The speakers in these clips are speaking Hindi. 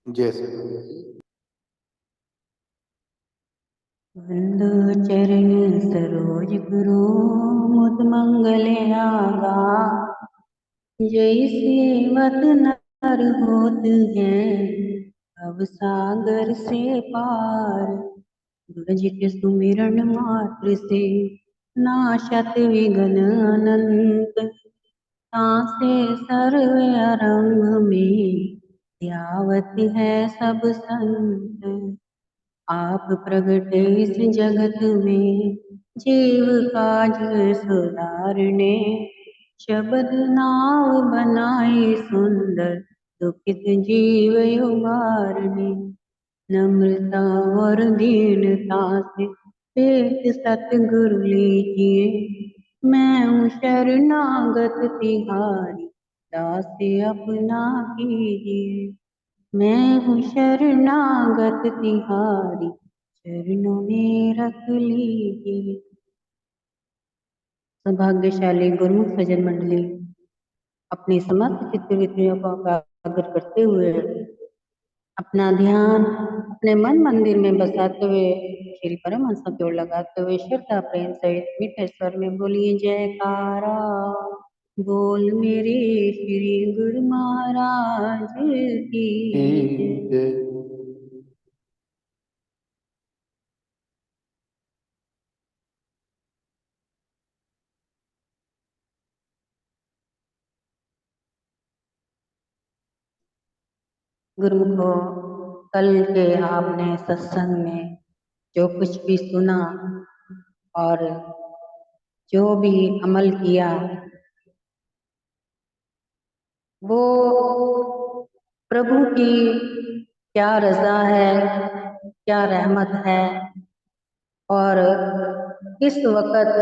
जैसे वंदो चरण सरोज गुरु मुद मंगल आगा। जैसे वत नर होत हैं अब सागर से पार। दुर्जित सुमिरन मात्र से नाशत विघ्न अनंत। तासे सर्व आरंभ में ध्यावत है सब संत। आप प्रगटे इस जगत में जीव काज सुधारने। शब्द नाव बनाए सुंदर दुखित जीव उबारने। नम्रता और दीनता से पेट सतगुरु लीजिए। मैं हूँ शरणागत तिहारी दास अपना कीजिए। मैं हूँ शरणागत तिहारी चरणों में रख लीजिए। सौभाग्यशाली गुरुमुख सज्जन मंडली, अपनी समस्त चित्तवृत्तियों को एकाग्र करते हुए अपना ध्यान अपने मन मंदिर में बसाते हुए श्री परमहंस की ओर लगाते हुए श्रद्धा प्रेम सहित मीठे स्वर में बोलिए जयकारा। बोल मेरे श्री गुरु महाराज की जय। गुरुमुखो, कल के आपने सत्संग में जो कुछ भी सुना और जो भी अमल किया, वो प्रभु की क्या रजा है, क्या रहमत है, और किस वक्त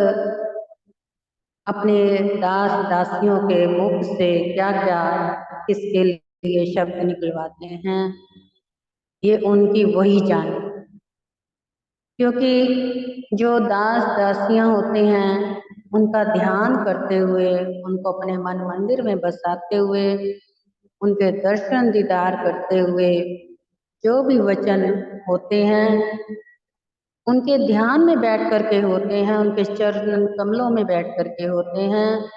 अपने दास दासियों के मुख से क्या क्या किसके लिए शब्द निकलवाते हैं, ये उनकी वही जाने। क्योंकि जो दास दासियां होते हैं उनका ध्यान करते हुए, उनको अपने मन मंदिर में बसाते हुए, उनके दर्शन दीदार करते हुए जो भी वचन होते हैं उनके ध्यान में बैठ करके होते हैं, उनके चरण कमलों में बैठ करके होते हैं।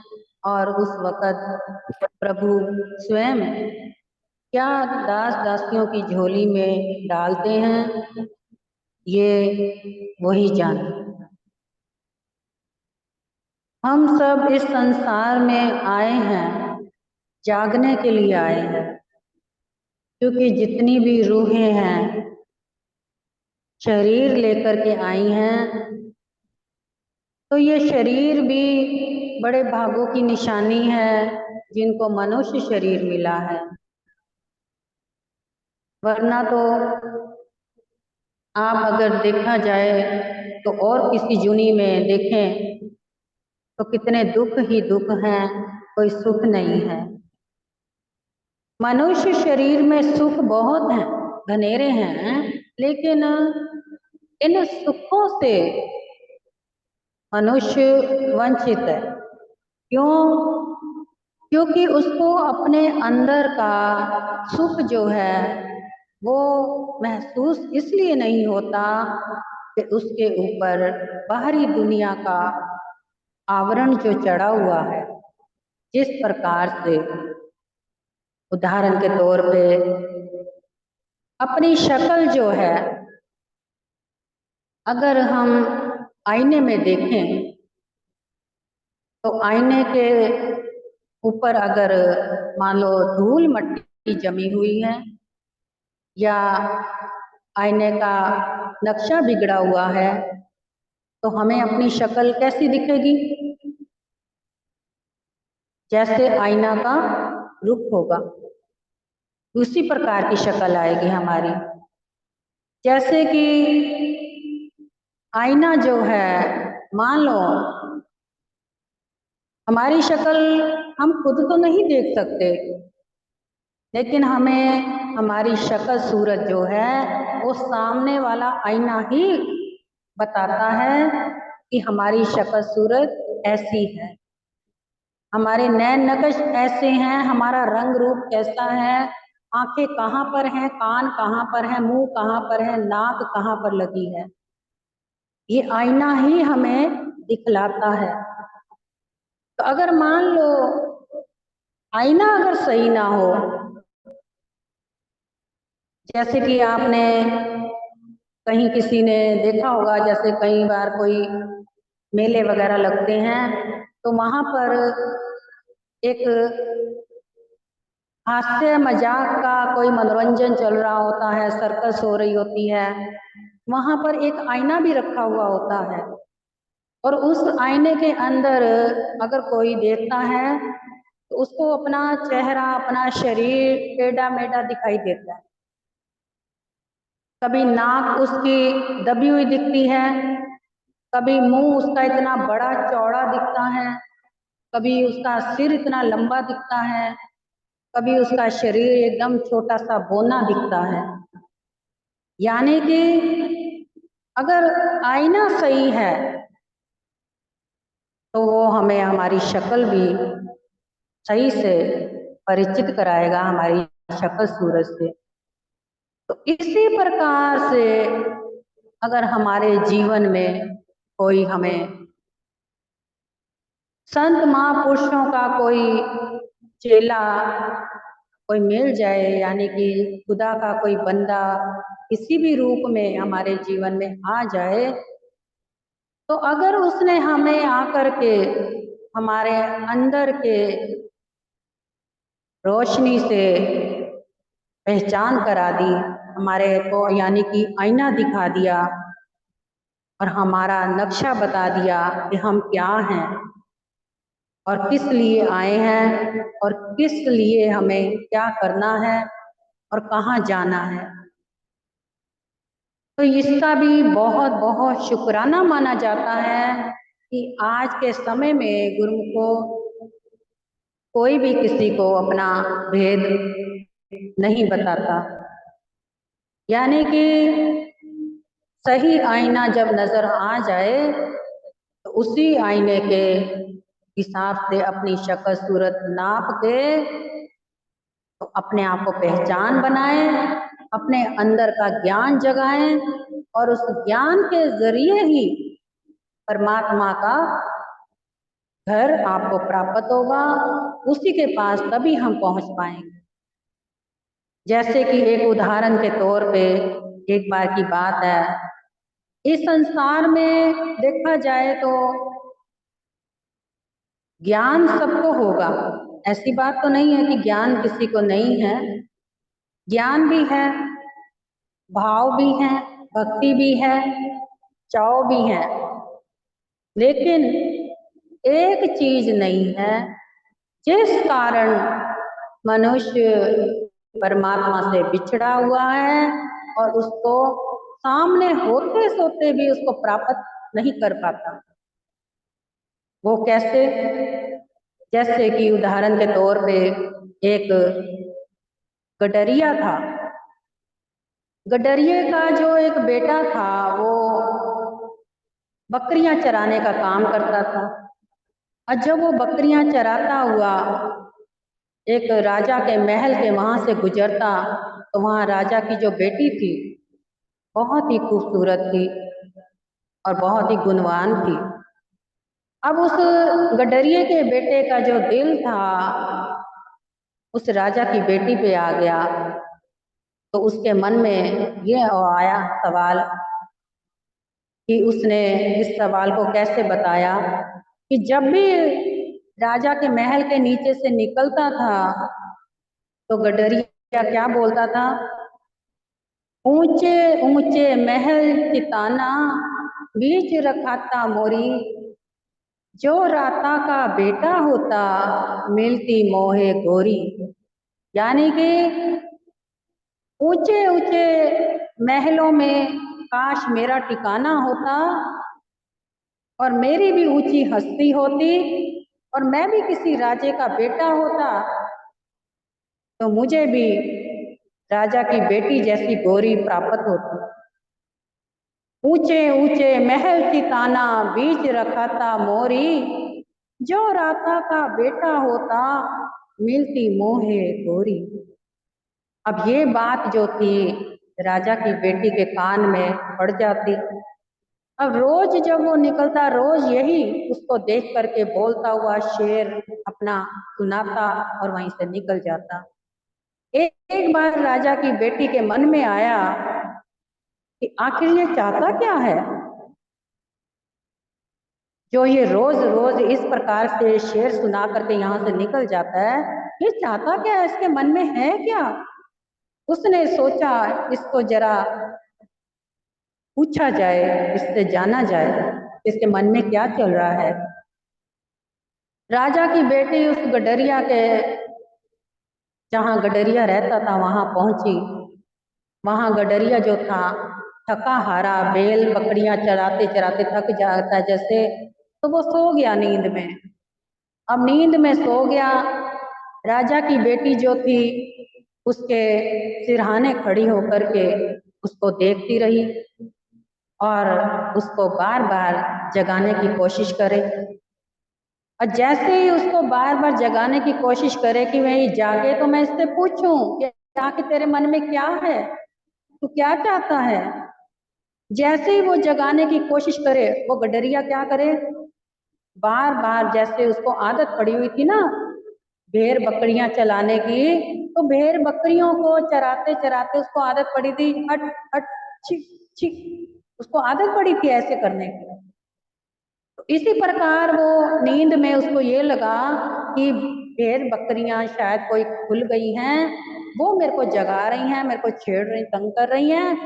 और उस वक़्त प्रभु स्वयं क्या दास दासियों की झोली में डालते हैं, ये वही जाने। हम सब इस संसार में आए हैं, जागने के लिए आए हैं। क्योंकि जितनी भी रूहें हैं शरीर लेकर के आई हैं, तो ये शरीर भी बड़े भागों की निशानी है जिनको मनुष्य शरीर मिला है। वरना तो आप अगर देखा जाए तो और किसी जुनी में देखें तो कितने दुख ही दुख हैं, कोई सुख नहीं है। मनुष्य शरीर में सुख बहुत हैं, घनेरे हैं, लेकिन इन सुखों से मनुष्य वंचित है। क्यों? क्योंकि उसको अपने अंदर का सुख जो है वो महसूस इसलिए नहीं होता कि उसके ऊपर बाहरी दुनिया का आवरण जो चढ़ा हुआ है। जिस प्रकार से उदाहरण के तौर पे अपनी शक्ल जो है, अगर हम आईने में देखें तो आईने के ऊपर अगर मान लो धूल मट्टी जमी हुई है या आईने का नक्शा बिगड़ा हुआ है, तो हमें अपनी शक्ल कैसी दिखेगी? जैसे आईना का रुख होगा उसी प्रकार की शक्ल आएगी हमारी। जैसे कि आईना जो है, मान लो हमारी शक्ल हम खुद तो नहीं देख सकते, लेकिन हमें हमारी शक्ल सूरत जो है वो सामने वाला आईना ही बताता है कि हमारी शक्ल सूरत ऐसी है, हमारे नैन नक्श ऐसे हैं, हमारा रंग रूप कैसा है, आंखें कहाँ पर हैं, कान कहाँ पर है, मुंह कहाँ पर है, नाक कहाँ पर लगी है, ये आईना ही हमें दिखलाता है। तो अगर मान लो आईना अगर सही ना हो, जैसे कि आपने कहीं किसी ने देखा होगा, जैसे कई बार कोई मेले वगैरह लगते हैं तो वहां पर एक हास्य मजाक का कोई मनोरंजन चल रहा होता है, सर्कस हो रही होती है, वहां पर एक आईना भी रखा हुआ होता है और उस आईने के अंदर अगर कोई देखता है तो उसको अपना चेहरा, अपना शरीर टेढ़ा मेढ़ा दिखाई देता है। कभी नाक उसकी दबी हुई दिखती है, कभी मुंह उसका इतना बड़ा चौड़ा दिखता है, कभी उसका सिर इतना लंबा दिखता है, कभी उसका शरीर एकदम छोटा सा बौना दिखता है। यानी कि अगर आईना सही है तो वो हमें हमारी शक्ल भी सही से परिचित कराएगा, हमारी शक्ल सूरत से। तो इसी प्रकार से अगर हमारे जीवन में कोई हमें संत महापुरुषों का कोई चेला कोई मिल जाए, यानी कि खुदा का कोई बंदा किसी भी रूप में हमारे जीवन में आ जाए, तो अगर उसने हमें आकर के हमारे अंदर के रोशनी से पहचान करा दी, हमारे को यानी कि आईना दिखा दिया और हमारा नक्शा बता दिया कि हम क्या हैं और किस लिए आए हैं और किस लिए हमें क्या करना है और कहाँ जाना है, तो इसका भी बहुत बहुत शुक्राना माना जाता है कि आज के समय में गुरुमुखों कोई भी किसी को अपना भेद नहीं बताता। यानी कि सही आईना जब नजर आ जाए तो उसी आईने के हिसाब से अपनी शक्ल सूरत नाप के तो अपने आप को पहचान बनाए, अपने अंदर का ज्ञान जगाएं और उस ज्ञान के जरिए ही परमात्मा का घर आपको प्राप्त होगा, उसी के पास तभी हम पहुंच पाएंगे। जैसे कि एक उदाहरण के तौर पे एक बार की बात है, इस संसार में देखा जाए तो ज्ञान सबको होगा, ऐसी बात तो नहीं है कि ज्ञान किसी को नहीं है। ज्ञान भी है, भाव भी है, भक्ति भी है, चाव भी है, लेकिन एक चीज नहीं है जिस कारण मनुष्य परमात्मा से बिछड़ा हुआ है और उसको सामने होते सोते भी उसको प्राप्त नहीं कर पाता। वो कैसे? जैसे कि उदाहरण के तौर पे एक गडरिया था। गडरिये का जो एक बेटा था वो बकरियां चराने का काम करता था और जब वो बकरियां चराता हुआ एक राजा के महल के वहां से गुजरता तो वहां राजा की जो बेटी थी बहुत ही खूबसूरत थी और बहुत ही गुणवान थी। अब उस गडरिये के बेटे का जो दिल था उस राजा की बेटी पे आ गया, तो उसके मन में ये आया सवाल कि उसने इस सवाल को कैसे बताया कि जब भी राजा के महल के नीचे से निकलता था तो गडरिया क्या बोलता था? ऊंचे ऊंचे महल चिताना, बीच रखाता मोरी, जो राता का बेटा होता, मिलती मोहे गोरी। यानी कि ऊंचे ऊंचे महलों में काश मेरा ठिकाना होता और मेरी भी ऊंची हस्ती होती और मैं भी किसी राजे का बेटा होता तो मुझे भी राजा की बेटी जैसी गोरी प्राप्त होती। ऊंचे ऊंचे महल की ताना, बीच रखाता मोरी, जो राता का बेटा होता, मिलती मोहे गोरी। अब ये बात जो थी राजा की बेटी के कान में पड़ जाती। अब रोज जब वो निकलता, रोज यही उसको देख करके बोलता हुआ शेर अपना सुनाता और वहीं से निकल जाता। एक बार राजा की बेटी के मन में आया कि आखिर ये चाहता क्या है, जो ये रोज रोज इस प्रकार से शेर सुना करके यहाँ से निकल जाता है, ये चाहता क्या है, इसके मन में है क्या। उसने सोचा इसको जरा पूछा जाए, इससे जाना जाए इसके मन में क्या चल रहा है। राजा की बेटी उस गडरिया के, जहाँ गडरिया रहता था, वहां पहुंची। वहां गडरिया जो था थका हारा, बैल बकरियां चराते चराते थक जाता जैसे, तो वो सो गया नींद में। अब नींद में सो गया। राजा की बेटी जो थी उसके सिरहाने खड़ी होकर के उसको देखती रही और उसको बार बार जगाने की कोशिश करे। और जैसे ही उसको बार बार जगाने की कोशिश करे कि वही जागे तो मैं इससे पूछूं कि आखिर तेरे मन में क्या है, तू क्या चाहता है। जैसे ही वो जगाने की कोशिश करे, वो गडरिया क्या करे, बार बार जैसे उसको आदत पड़ी हुई थी ना भेड़ बकरियां चलाने की, तो भेड़ बकरियों को चराते चराते उसको आदत पड़ी थी हट हट छिक छिक, उसको आदत पड़ी थी ऐसे करने की। तो इसी प्रकार वो नींद में उसको ये लगा कि भेड़ बकरियां शायद कोई खुल गई हैं, वो मेरे को जगा रही हैं, मेरे को छेड़ रही, तंग कर रही हैं।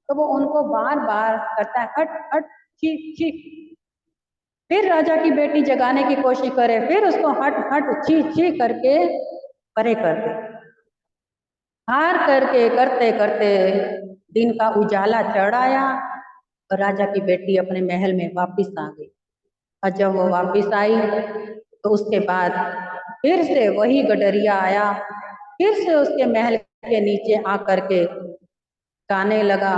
तो वो उनको बार बार करता है हट हट चीख चीख। फिर राजा की बेटी जगाने की कोशिश करे, फिर उसको हट हट चीख चीख करके परे कर दे। हार करके करते करते दिन का उजाला चढ़ आया और राजा की बेटी अपने महल में वापिस आ गई। और जब वो वापिस आई तो उसके बाद फिर से वही गडरिया आया, फिर से उसके महल के नीचे आकर के गाने लगा,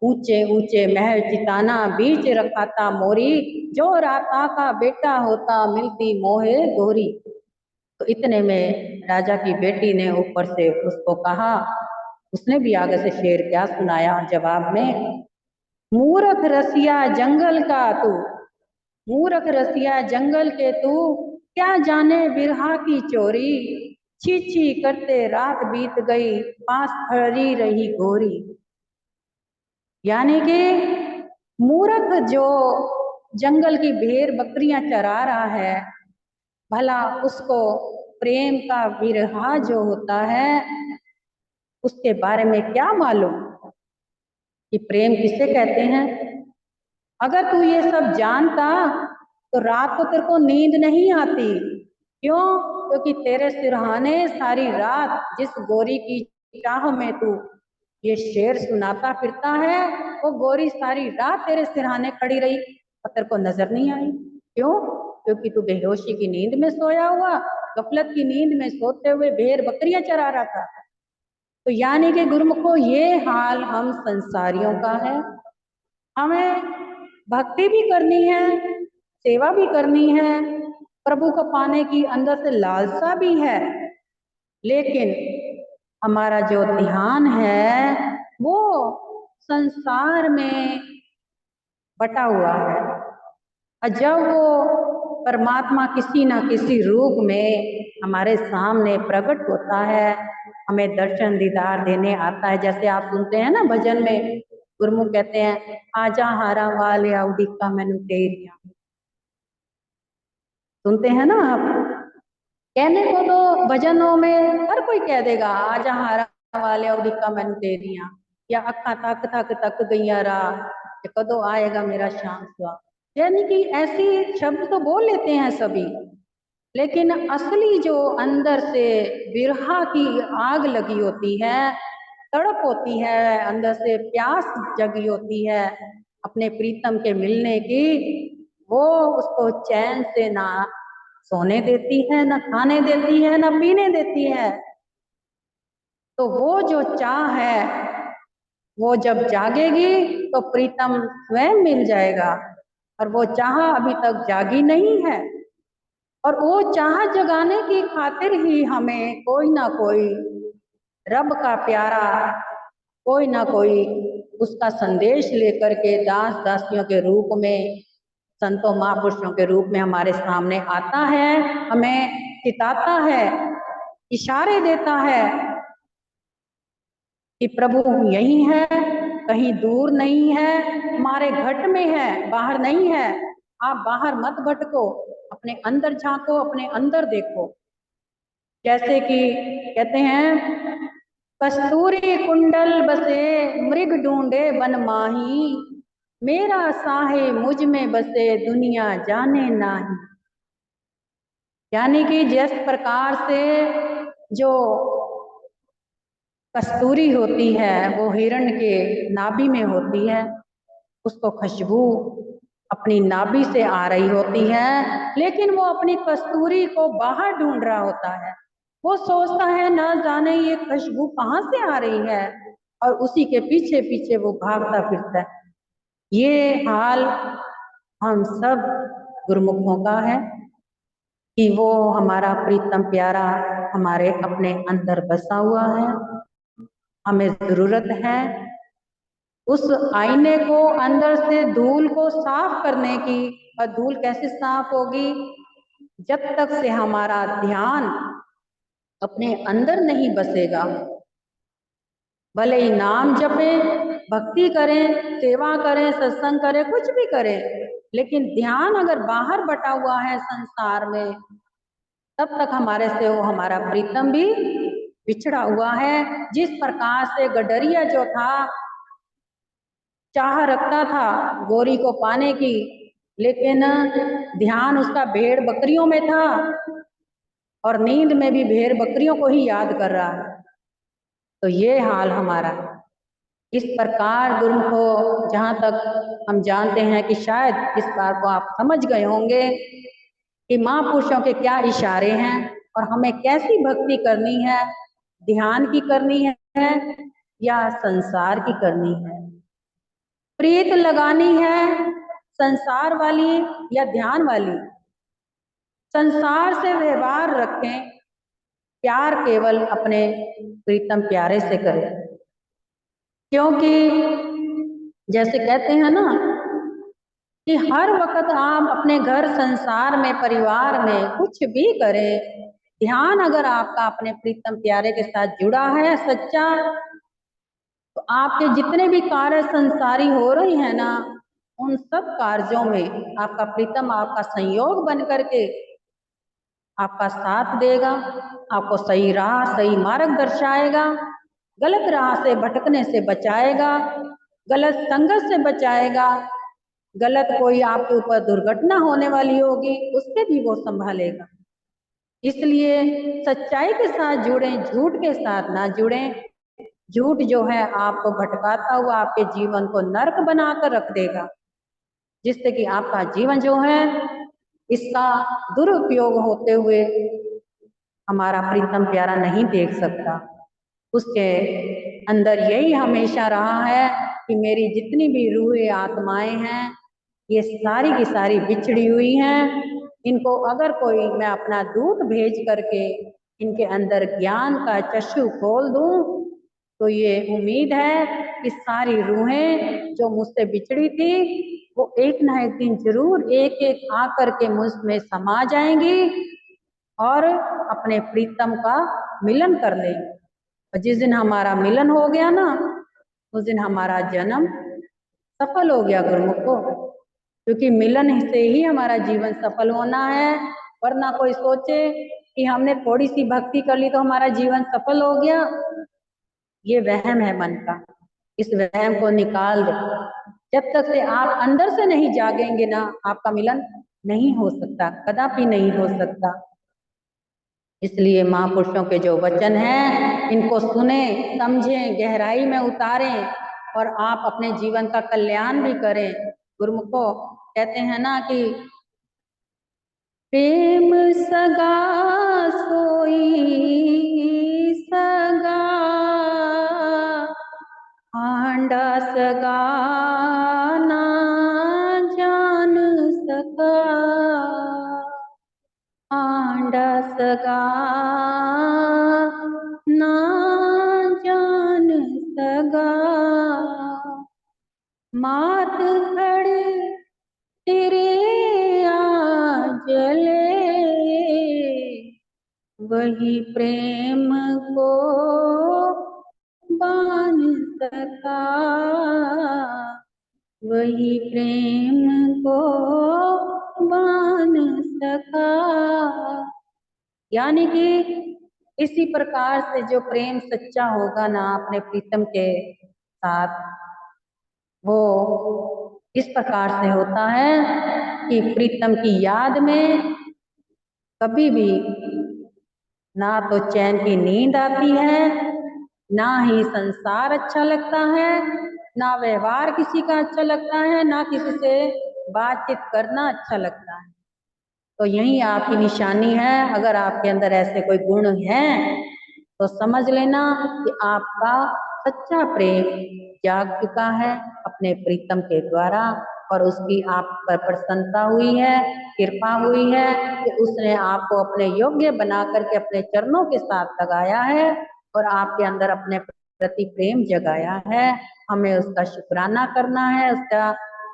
ऊंचे ऊंचे महल चिताना बीच रखा था मोरी, जो राता का बेटा होता मिलती मोहे गोरी। तो इतने में राजा की बेटी ने ऊपर से उसको कहा, उसने भी आगे से शेर क्या सुनाया जवाब में, मूर्ख रसिया जंगल का तू, मूर्ख रसिया जंगल के तू, क्या जाने बिरहा की चोरी, छी छी करते रात बीत गई, पास खड़ी रही गोरी। यानी कि मूर्ख जो जंगल की भेड़ बकरियां चरा रहा है, भला उसको प्रेम का बिरहा जो होता है उसके बारे में क्या मालूम कि प्रेम किसे कहते हैं। अगर तू ये सब जानता तो रात को तेरे को नींद नहीं आती। क्यों? क्योंकि तेरे सिरहाने सारी रात जिस गोरी की चाह में तू ये शेर सुनाता फिरता है, वो गोरी सारी रात तेरे सिरहाने खड़ी रही और तेरे को नजर नहीं आई। क्यों? क्योंकि तू बेहोशी की नींद में सोया हुआ, गफलत की नींद में सोते हुए भेड़ बकरियां चरा रहा था। तो यानी कि गुरुमुखो ये हाल हम संसारियों का है। हमें भक्ति भी करनी है, सेवा भी करनी है, प्रभु को पाने की अंदर से लालसा भी है, लेकिन हमारा जो ध्यान है वो संसार में बटा हुआ है। और जब वो परमात्मा किसी ना किसी रूप में हमारे सामने प्रकट होता है, हमें दर्शन दीदार देने आता है, जैसे आप सुनते हैं ना भजन में गुरुमुख कहते हैं, आजा हारा वाले उडिका मैनू तेरिया, सुनते हैं ना आप। कहने को तो भजनों में हर कोई कह देगा आजा हारा वाले उडिका मैनू तेरिया, या अखा तक तक तक गईया रा, कदों आएगा मेरा शाम सुहा। यानी कि ऐसी शब्द तो बोल लेते हैं सभी, लेकिन असली जो अंदर से बिरहा की आग लगी होती है, तड़प होती है, अंदर से प्यास जगी होती है अपने प्रीतम के मिलने की, वो उसको चैन से ना सोने देती है, ना खाने देती है, ना पीने देती है। तो वो जो चाह है वो जब जागेगी तो प्रीतम स्वयं मिल जाएगा, और वो चाह अभी तक जागी नहीं है। और वो चाह जगाने की खातिर ही हमें कोई ना कोई रब का प्यारा कोई ना कोई उसका संदेश लेकर के दास दासियों के रूप में, संतों महापुरुषों के रूप में हमारे सामने आता है, हमें चिताता है, इशारे देता है कि प्रभु यही है, कहीं दूर नहीं है, हमारे घट में है, बाहर नहीं है। आप बाहर मत भटको, अपने अंदर झांको, अपने अंदर देखो। जैसे कि कहते हैं, कस्तूरी कुंडल बसे मृग ढूंढे बन माही, मेरा साहे मुझ में बसे दुनिया जाने नाही। यानी कि जिस प्रकार से जो कस्तूरी होती है वो हिरण के नाभि में होती है, उसको खुशबू अपनी नाभि से आ रही होती है, लेकिन वो अपनी कस्तूरी को बाहर ढूंढ रहा होता है। वो सोचता है ना जाने ये खुशबू कहाँ से आ रही है, और उसी के पीछे पीछे वो भागता फिरता है। ये हाल हम सब गुरुमुखों का है कि वो हमारा प्रीतम प्यारा हमारे अपने अंदर बसा हुआ है। हमें जरूरत है उस आईने को, अंदर से धूल को साफ करने की। और धूल कैसे साफ होगी? जब तक से हमारा ध्यान अपने अंदर नहीं बसेगा। भले ही नाम जपे, भक्ति करें, सेवा करें, सत्संग करें, कुछ भी करें, लेकिन ध्यान अगर बाहर बटा हुआ है संसार में, तब तक हमारे से वो हमारा प्रीतम भी बिछड़ा हुआ है। जिस प्रकार से गडरिया जो था चाह रखता था गौरी को पाने की, लेकिन ध्यान उसका भेड़ बकरियों में था, और नींद में भी भेड़ बकरियों को ही याद कर रहा है। तो ये हाल हमारा। इस प्रकार गुरुमुखो, जहाँ तक हम जानते हैं कि शायद इस बात को आप समझ गए होंगे कि महापुरुषों के क्या इशारे हैं और हमें कैसी भक्ति करनी है, ध्यान की करनी है या संसार की करनी है, प्रीत लगानी है संसार वाली या ध्यान वाली। संसार से व्यवहार रखें, प्यार केवल अपने प्रीतम प्यारे से करें। क्योंकि जैसे कहते हैं ना कि हर वक्त आप अपने घर संसार में परिवार में कुछ भी करें, ध्यान अगर आपका अपने प्रीतम प्यारे के साथ जुड़ा है सच्चा, तो आपके जितने भी कार्य संसारी हो रहे हैं ना, उन सब कार्यों में आपका प्रीतम आपका संयोग बन करके आपका साथ देगा, आपको सही राह सही मार्ग दर्शाएगा, गलत राह से भटकने से बचाएगा, गलत संगत से बचाएगा, गलत कोई आपके ऊपर दुर्घटना होने वाली होगी उससे भी वो संभालेगा। इसलिए सच्चाई के साथ जुड़ें, झूठ के साथ ना जुड़ें। झूठ जो है आपको भटकाता हुआ आपके जीवन को नरक बनाकर रख देगा, जिससे कि आपका जीवन जो है इसका दुरुपयोग होते हुए हमारा प्रीतम प्यारा नहीं देख सकता। उसके अंदर यही हमेशा रहा है कि मेरी जितनी भी रूहें आत्माएं हैं ये सारी की सारी बिछड़ी हुई हैं, इनको अगर कोई मैं अपना दूत भेज करके इनके अंदर ज्ञान का चक्षु खोल दूं, तो ये उम्मीद है कि सारी रूहें जो मुझसे बिछड़ी थी वो एक ना एक दिन जरूर एक एक आकर के मुझ में समा जाएंगी और अपने प्रीतम का मिलन कर लेंगे। और जिस दिन हमारा मिलन हो गया ना, उस दिन हमारा जन्म सफल हो गया गुरुमुखो, क्योंकि मिलन से ही हमारा जीवन सफल होना है। वरना कोई सोचे कि हमने थोड़ी सी भक्ति कर ली तो हमारा जीवन सफल हो गया, ये वहम है मन का। इस वहम को निकाल दो। जब तक से आप अंदर से नहीं जागेंगे ना, आपका मिलन नहीं हो सकता, कदापि नहीं हो सकता। इसलिए महापुरुषों के जो वचन हैं इनको सुने, समझें, गहराई में उतारें और आप अपने जीवन का कल्याण भी करें। गुरुमुखो कहते हैं ना कि प्रेम सगा सोई सगा, आंडा सगा ना जान सका, आंडा सगा ना सगा, मात खड़े तेरे आंचले, वही प्रेम को बांध सका, वही प्रेम को बांध सका। यानी कि इसी प्रकार से जो प्रेम सच्चा होगा ना अपने प्रीतम के साथ, वो इस प्रकार से होता है कि प्रीतम की याद में कभी भी ना तो चैन की नींद आती है, ना ही संसार अच्छा लगता है, ना व्यवहार किसी का अच्छा लगता है, ना किसी से बातचीत करना अच्छा लगता है। तो यही आपकी निशानी है। अगर आपके अंदर ऐसे कोई गुण हैं तो समझ लेना कि आपका सच्चा प्रेम जाग चुका है अपने प्रीतम के द्वारा, और उसकी आप पर प्रसन्नता हुई है, कृपा हुई है कि उसने आपको अपने योग्य बना करके अपने चरणों के साथ लगाया है और आपके अंदर अपने प्रति प्रेम जगाया है। हमें उसका शुक्राना करना है, उसका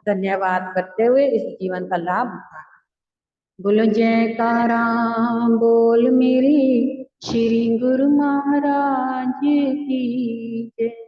धन्यवाद करते हुए इस जीवन का लाभ उठाना। बोलो जयकारा, बोल मेरी श्री गुरु महाराज की जय।